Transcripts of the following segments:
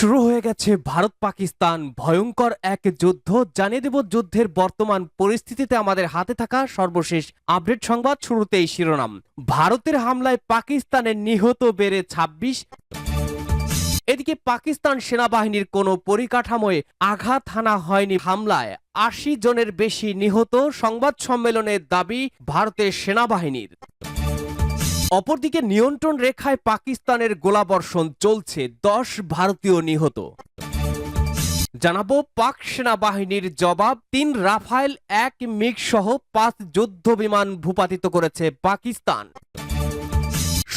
শুরু হয়ে গেছে ভারত পাকিস্তান ভয়ঙ্কর এক যুদ্ধ। জানিয়ে দেব যুদ্ধের বর্তমান পরিস্থিতিতে আমাদের হাতে থাকা সর্বশেষ আপডেট সংবাদ। শুরুতেই শিরোনাম। ভারতের হামলায় পাকিস্তানের নিহত বেড়ে ২৬। এদিকে পাকিস্তান সেনাবাহিনীর কোনো পরিকাঠামোয় আঘাত হানা হয়নি হামলায় ৮০ জনের বেশি নিহত, সংবাদ সম্মেলনে দাবি ভারতের সেনাবাহিনীর। অপরদিকে নিয়ন্ত্রণ রেখায় পাকিস্তানের গোলাবর্ষণ চলছে, ১০ ভারতীয় নিহত। জানাবো পাক সেনাবাহিনীর জবাব, ৩ রাফায়েল ১ মিগ সহ ৫ যুদ্ধ বিমান ভূপাতিত করেছে পাকিস্তান।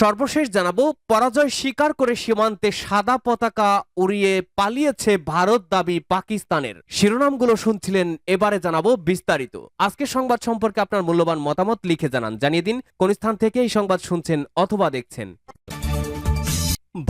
সর্বশেষ জানাবো পরাজয় স্বীকার করে সীমান্তে সাদা পতাকা উড়িয়ে পালিয়েছে ভারত, দাবি পাকিস্তানের। শিরোনামগুলো শুনছিলেন, এবারে জানাবো বিস্তারিত। আজকের সংবাদ সম্পর্কে আপনার মূল্যবান মতামত লিখে জানান। জানিয়ে দিন কোন স্থান থেকে এই সংবাদ শুনছেন অথবা দেখছেন।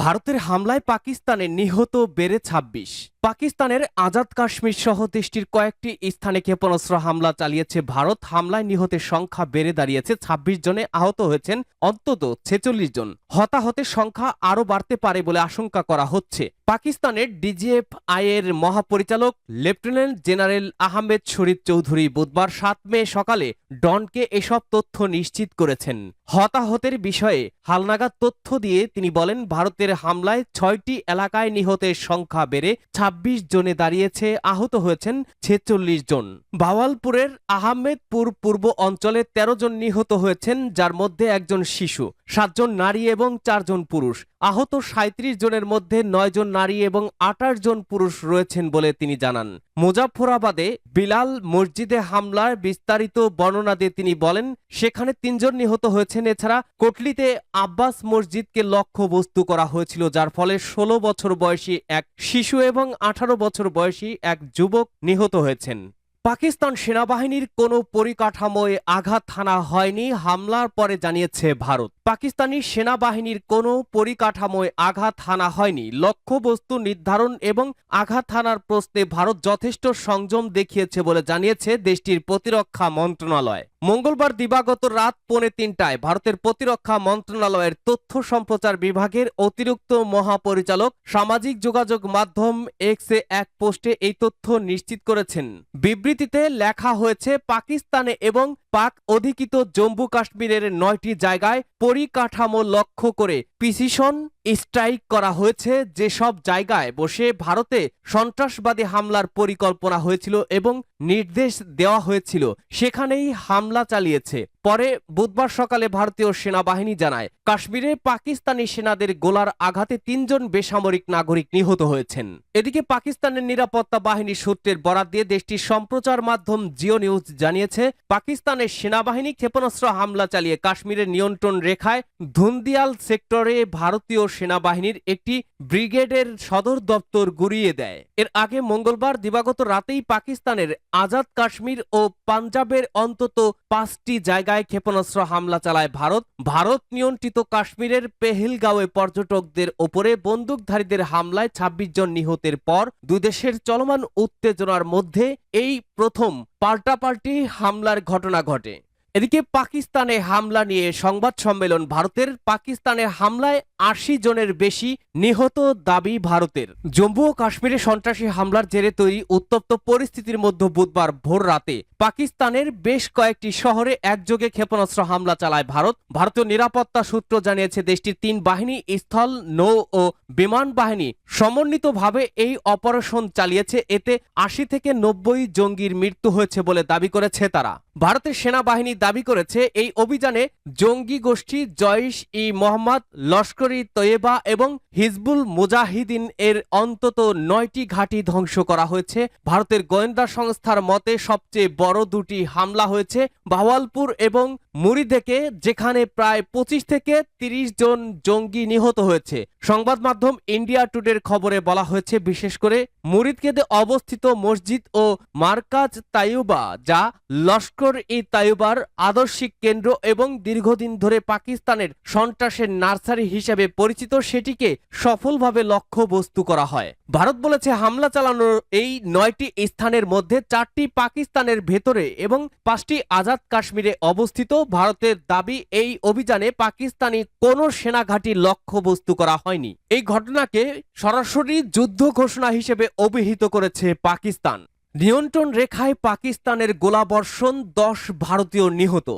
ভারতের হামলায় পাকিস্তানের নিহত বেড়ে ২৬। পাকিস্তানের আজাদ কাশ্মীর সহ দেশটির কয়েকটি স্থানে ক্ষেপণাস্ত্র হামলা চালিয়েছে ভারত। হামলায় নিহতের সংখ্যা বেড়ে দাঁড়িয়েছে ২৬ জনে, আহত হয়েছেন অন্তত ৪৬ জন। হতাহতের সংখ্যা আরও বাড়তে পারে বলে আশঙ্কা করা হচ্ছে। পাকিস্তানের ডিজিএফআই এর মহাপরিচালক লেফটেন্যান্ট জেনারেল আহমেদ শরীফ চৌধুরী বুধবার ৭ মে সকালে ডনকে এসব তথ্য নিশ্চিত করেছেন। হতাহতের বিষয়ে হালনাগাদ তথ্য দিয়ে তিনি বলেন, ভারতের হামলায় ৬টি এলাকায় নিহতের সংখ্যা বেড়ে ২৬ জনে দাঁড়িয়েছে, আহত হয়েছেন ৪৬ জন। ভাওয়ালপুরের আহমেদপুর পূর্ব অঞ্চলে ১৩ জন নিহত হয়েছেন, যার মধ্যে একজন শিশু, ৭ জন নারী এবং ৪ জন পুরুষ। আহত ৩৭ জনের মধ্যে ৯ জন নারী এবং ২৮ জন পুরুষ রয়েছেন বলে তিনি জানান। মুজাফফরাবাদে বিলাল মসজিদে হামলার বিস্তারিত বর্ণনা দিয়ে তিনি বলেন, সেখানে ৩ জন নিহত হয়েছেন। এছাড়া কোটলিতে আব্বাস মসজিদকে লক্ষ্যবস্তু করা হয়েছিল, যার ফলে ১৬ বছর বয়সী এক শিশু এবং ১৮ বছর বয়সী এক যুবক নিহত হয়েছেন। পাকিস্তান সেনাবাহিনীর কোনো পরিকাঠামোয় আঘাত হানা হয়নি হামলার পরে জানিয়েছে ভারত। পাকিস্তানি সেনাবাহিনীর কোনো পরিকাঠামোয় আঘাত হানা হয়নি। লক্ষ্যবস্তু নির্ধারণ এবং আঘাত হানার প্রশ্নে ভারত যথেষ্ট সংযম দেখিয়েছে বলে জানিয়েছে দেশটির প্রতিরক্ষা মন্ত্রণালয়। মঙ্গলবার দিবাগত রাত ৩:৩০টায় ভারতের প্রতিরক্ষা মন্ত্রণালয়ের তথ্য সম্প্রচার বিভাগের অতিরিক্ত মহাপরিচালক সামাজিক যোগাযোগ মাধ্যম এক্সে এক পোস্টে এই তথ্য নিশ্চিত করেছেন। বিবৃতিতে লেখা হয়েছে, পাকিস্তানে এবং পাক অধিকৃত জম্মু কাশ্মীরের ৯টি জায়গায় পরিকাঠামো লক্ষ্য করে প্রিসিশন স্ট্রাইক করা হয়েছে। যেসব জায়গায় বসে ভারতে সন্ত্রাসবাদী হামলার পরিকল্পনা হয়েছিল এবং নির্দেশ দেওয়া হয়েছিল, সেখানেই হামলা চালিয়েছে। পরে বুধবার সকালে ভারতীয় সেনাবাহিনী জানায়, কাশ্মীরে পাকিস্তানি সেনাদের গোলার আঘাতে ৩ জন বেসামরিক নাগরিক নিহত হয়েছেন। এদিকে পাকিস্তানের নিরাপত্তা বাহিনীর সূত্রের বরাত দিয়ে দেশটির সম্প্রচার মাধ্যম জিও নিউজ জানিয়েছে, পাকিস্তানের সেনাবাহিনী ক্ষেপণাস্ত্র হামলা চালিয়ে কাশ্মীরের নিয়ন্ত্রণ রেখায় ধুন্দিয়াল সেক্টরে ভারতীয় সেনাবাহিনীর একটি ব্রিগেডের সদর দপ্তর গুঁড়িয়ে দেয়। এর আগে মঙ্গলবার দিবাগত রাতেই পাকিস্তানের আজাদ কাশ্মীর ও পাঞ্জাবের অন্তত ৫টি জায়গায় ক্ষেপণাস্ত্র হামলা চালায় ভারত। ভারত নিয়ন্ত্রিত কাশ্মীরের পেহেলগাঁওয়ে পর্যটকদের ওপরে বন্দুকধারীদের হামলায় ২৬ জন নিহতের পর দুই দেশের চলমান উত্তেজনার মধ্যে এই প্রথম পাল্টাপাল্টি হামলার ঘটনা ঘটে। এদিকে পাকিস্তানে হামলা নিয়ে সংবাদ সম্মেলন ভারতের। পাকিস্তানের হামলায় ৮০ জনের বেশি নিহত, দাবি ভারতের। জম্মু ও কাশ্মীরে সন্ত্রাসী হামলার জেরে তৈরি উত্তপ্ত পরিস্থিতির মধ্যে বুধবার ভোর রাতে পাকিস্তানের বেশ কয়েকটি শহরে একযোগে ক্ষেপণাস্ত্র হামলা চালায় ভারত। ভারতীয় নিরাপত্তা সূত্র জানিয়েছে, দেশটির ৩ বাহিনী, স্থল, নৌ ও বিমান বাহিনী সমন্বিতভাবে এই অপারেশন চালিয়েছে। এতে ৮০ থেকে ৯০ জঙ্গির মৃত্যু হয়েছে বলে দাবি করেছে তারা। ভারতের সেনাবাহিনী দাবি করেছে, এই অভিযানে জঙ্গি গোষ্ঠী জইশ-ই মোহাম্মদ, লস্কর-ই তৈয়বা এবং হিজবুল মুজাহিদিন এর অন্তত ৯টি ঘাঁটি ধ্বংস করা হয়েছে। ভারতের গোয়েন্দা সংস্থার মতে সবচেয়ে বড় দুটি হামলা হয়েছে ভাওয়ালপুর এবং মুরিদেকে, যেখানে প্রায় ২৫ থেকে ৩০ জন জঙ্গি নিহত হয়েছে। সংবাদ মাধ্যম ইন্ডিয়া টুডের খবরে বলা হয়েছে, বিশেষ করে মুরিদকেদে অবস্থিত মসজিদ ও মারকাজ তাইয়ুবা, যা লস্কর-ই তাইয়ুবার আদর্শিক কেন্দ্র এবং দীর্ঘদিন ধরে পাকিস্তানের সন্ত্রাসের নার্সারি হিসেবে পরিচিত, সেটিকে সফলভাবে লক্ষ্যবস্তু করা হয়। ভারত বলেছে, হামলা চালানোর এই ৯টি স্থানের মধ্যে ৪টি পাকিস্তানের ভেতরে এবং ৫টি আজাদ কাশ্মীরে অবস্থিত। ভারতের দাবি এই অভিযানে পাকিস্তানি কোনো সেনাঘাঁটি লক্ষ্যবস্তু করা হয়নি। এই ঘটনাকে সরাসরি যুদ্ধ ঘোষণা হিসেবে অভিহিত করেছে পাকিস্তান। নিয়ন্ত্রণ রেখায় পাকিস্তানের গোলাবর্ষণ, 10 ভারতীয় নিহত।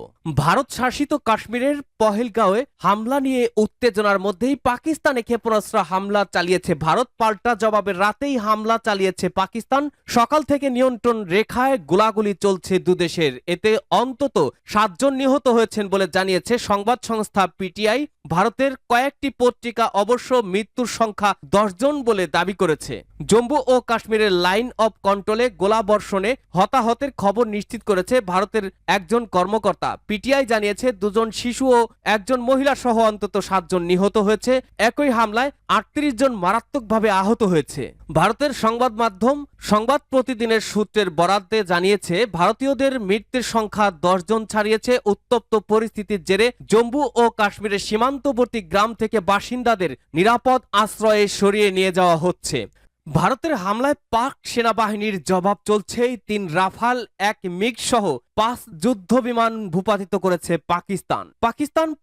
ভারত শাসিত কাশ্মীরের পহেলগাঁওয়ে হামলা নিয়ে উত্তেজনার মধ্যেই পাকিস্তানে ক্ষেপণাস্ত্র হামলা চালিয়েছে ভারত। পাল্টা জবাবে রাতেই হামলা চালিয়েছে পাকিস্তান। সকাল থেকে নিয়ন্ত্রণ রেখায় গোলাগুলি চলছে দুদেশের। এতে অন্তত 7 জন নিহত হয়েছেন বলে জানিয়েছে সংবাদ সংস্থা পিটিআই। ভারতের কয়েকটি পত্রিকা অবশ্য মৃত্যুর সংখ্যা 10 জন বলে দাবি করেছে। জম্মু ও কাশ্মীরের লাইন অফ কন্ট্রোলে গোলাবর্ষণে হতাহতের খবর নিশ্চিত করেছে ভারতের একজন কর্মকর্তা। পিটিআই জানিয়েছে 2 জন শিশু ও 1 জন মহিলা সহ অন্তত 7 জন নিহত হয়েছে। একই হামলায় 38 জন মারাত্মকভাবে আহত হয়েছে। ভারতের সংবাদ মাধ্যম সংবাদ প্রতিদিনের সূত্রের বরাদ্দে জানিয়েছে ভারতীয়দের মৃত্যুর সংখ্যা 10 জন ছাড়িয়েছে। উত্তপ্ত পরিস্থিতির জেরে জম্মু ও কাশ্মীরের সীমান্তবর্তী গ্রাম থেকে বাসিন্দাদের নিরাপদ আশ্রয়ে সরিয়ে নিয়ে যাওয়া হচ্ছে। ভারতের হামলায় পাক সেনাবাহিনীর জবাব চলছে। 3 রাফাল, 1 মিগ সহ 5 যুদ্ধ বিমান ভূপাতিত করেছে পাকিস্তান।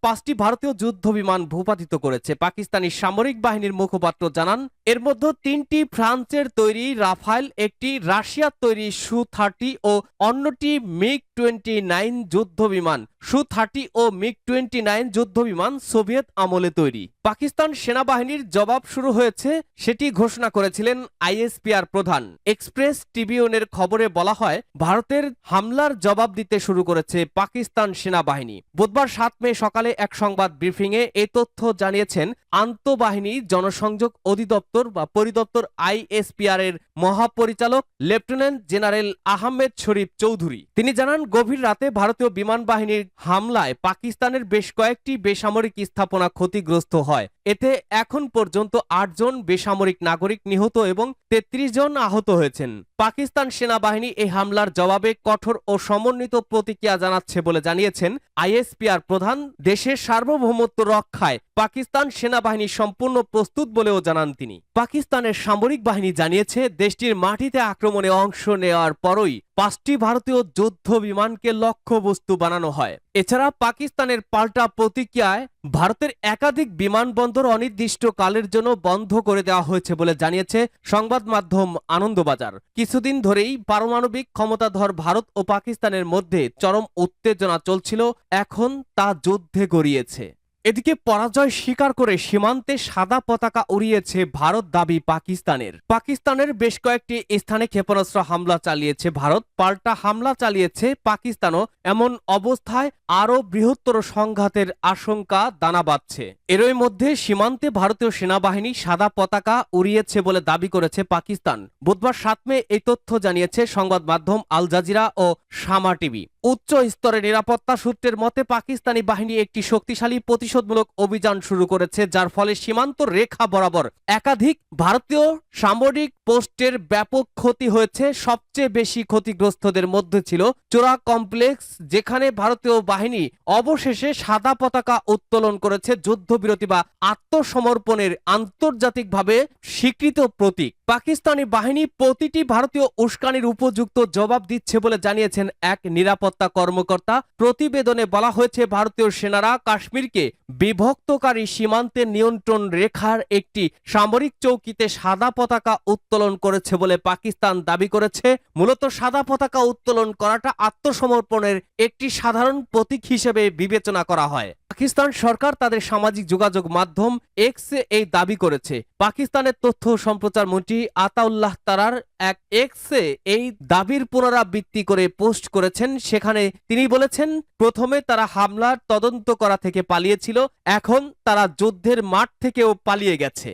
5টি ভারতীয় যুদ্ধ বিমান ভূপাতিত করেছে। পাকিস্তানি সামরিক বাহিনীর মুখপাত্র জানান, এর মধ্যে 3টি ফ্রান্সের তৈরি রাফাল, 1টি রাশিয়ার তৈরি সু-30 ও অন্যটি মিগ-29 যুদ্ধ বিমান। সু-30 ও মিগ-29 যুদ্ধ বিমান সোভিয়েত আমলে তৈরি। পাকিস্তান সেনাবাহিনীর জবাব শুরু হয়েছে, সেটি ঘোষণা করেছিলেন আইএসপিআর প্রধান। এক্সপ্রেস ট্রিবিউনের খবরে বলা হয়, ভারতের হামলার জবাব দিতে শুরু করেছে পাকিস্তান সেনাবাহিনী। বুধবার 7 মে সকালে এক সংবাদ ব্রিফিংয়ে এ তথ্য জানিয়েছেন আন্তঃবাহিনী জনসংযোগ অধিদপ্তর বা পরিদপ্তর আইএসপিআর এর মহাপরিচালক লেফটেন্যান্ট জেনারেল আহমেদ শরীফ চৌধুরী। তিনি জানান, গভীর রাতে ভারতীয় বিমান বাহিনীর হামলায় পাকিস্তানের বেশ কয়েকটি বেসামরিক স্থাপনা ক্ষতিগ্রস্ত হয়। এতে এখন পর্যন্ত 8 জন বেসামরিক নাগরিক নিহত এবং 33 জন আহত হয়েছেন। পাকিস্তান সেনাবাহিনী এই হামলার জবাবে কঠোর ও সমন্বিত প্রতিক্রিয়া জানাচ্ছে বলে জানিয়েছেন আইএসপিআর প্রধান। দেশের সার্বভৌমত্ব রক্ষায় পাকিস্তান সেনাবাহিনী সম্পূর্ণ প্রস্তুত বলেও জানান তিনি। পাকিস্তানের সামরিক বাহিনী জানিয়েছে, দেশটির মাটিতে আক্রমণে অংশ নেওয়ার পরই 5টি ভারতীয় যুদ্ধ বিমানকে লক্ষ্যবস্তু বানানো হয়। এছাড়া পাকিস্তানের পাল্টা প্রতিক্রিয়ায় ভারতের একাধিক বিমানবন্দর অনির্দিষ্টকালের জন্য বন্ধ করে দেওয়া হয়েছে বলে জানিয়েছে সংবাদ মাধ্যম আনন্দবাজার। কিছুদিন ধরেই পারমাণবিক ক্ষমতাধর ভারত ও পাকিস্তানের মধ্যে চরম উত্তেজনা চলছিল, এখন তা যুদ্ধে গড়িয়েছে। এদিকে পরাজয় স্বীকার করে সীমান্তে সাদা পতাকা উড়িয়েছে ভারত, দাবি পাকিস্তানের। পাকিস্তানের বেশ কয়েকটি স্থানে ক্ষেপণাস্ত্র হামলা চালিয়েছে ভারত, পাল্টা হামলা চালিয়েছে পাকিস্তানও। এমন অবস্থায় আরও বৃহত্তর সংঘাতের আশঙ্কা দানা বাঁধছে। এরই মধ্যে সীমান্তে ভারতীয় সেনাবাহিনী সাদা পতাকা উড়িয়েছে বলে দাবি করেছে পাকিস্তান। বুধবার 7 মে এই তথ্য জানিয়েছে সংবাদ মাধ্যম আল জাজিরা ও শামা টিভি। উচ্চ স্তরের নিরাপত্তা সূত্রের মতে পাকিস্তানি বাহিনী একটি শক্তিশালী প্রতিশোধমূলক অভিযান শুরু করেছে, যার ফলে সীমান্ত রেখা বরাবর একাধিক ভারতীয় সামরিক পোস্টের ব্যাপক ক্ষতি হয়েছে। সবচেয়ে বেশি ক্ষতিগ্রস্তদের মধ্যে ছিল চোরা কমপ্লেক্স, যেখানে ভারতীয় বাহিনী অবশেষে সাদা পতাকা উত্তোলন করেছে, যুদ্ধবিরতি বা আত্মসমর্পণের আন্তর্জাতিকভাবে স্বীকৃত প্রতীক। পাকিস্তানি বাহিনী প্রতিটি ভারতীয় উস্কানির উপযুক্ত জবাব দিচ্ছে বলে জানিয়েছেন এক নিরাপত্তা কর্মকর্তা। প্রতিবেদনে বলা হয়েছে, ভারতীয় সেনারা কাশ্মীরকে বিভক্তকারী সীমান্তের নিয়ন্ত্রণ রেখার একটি সামরিক চৌকিতে সাদা পতাকা উত্তোলন করেছে বলে পাকিস্তান দাবি করেছে। মূলত সাদা পতাকা উত্তোলন করাটা আত্মসমর্পণের একটি সাধারণ প্রতীক হিসেবে বিবেচনা করা হয়। পাকিস্তান সরকার তাদের সামাজিক যোগাযোগ মাধ্যম এক্সে এই দাবি করেছে। পাকিস্তানের তথ্য সম্প্রচার মন্ত্রী আতাউল্লাহ তারার এক এক্সে এই দাবির পুনরাবৃত্তি করে পোস্ট করেছেন। সেখানে তিনি বলেছেন, প্রথমে তারা হামলার তদন্ত করা থেকে পালিয়েছিল, এখন তারা যুদ্ধের মাঠ থেকেও পালিয়ে গেছে।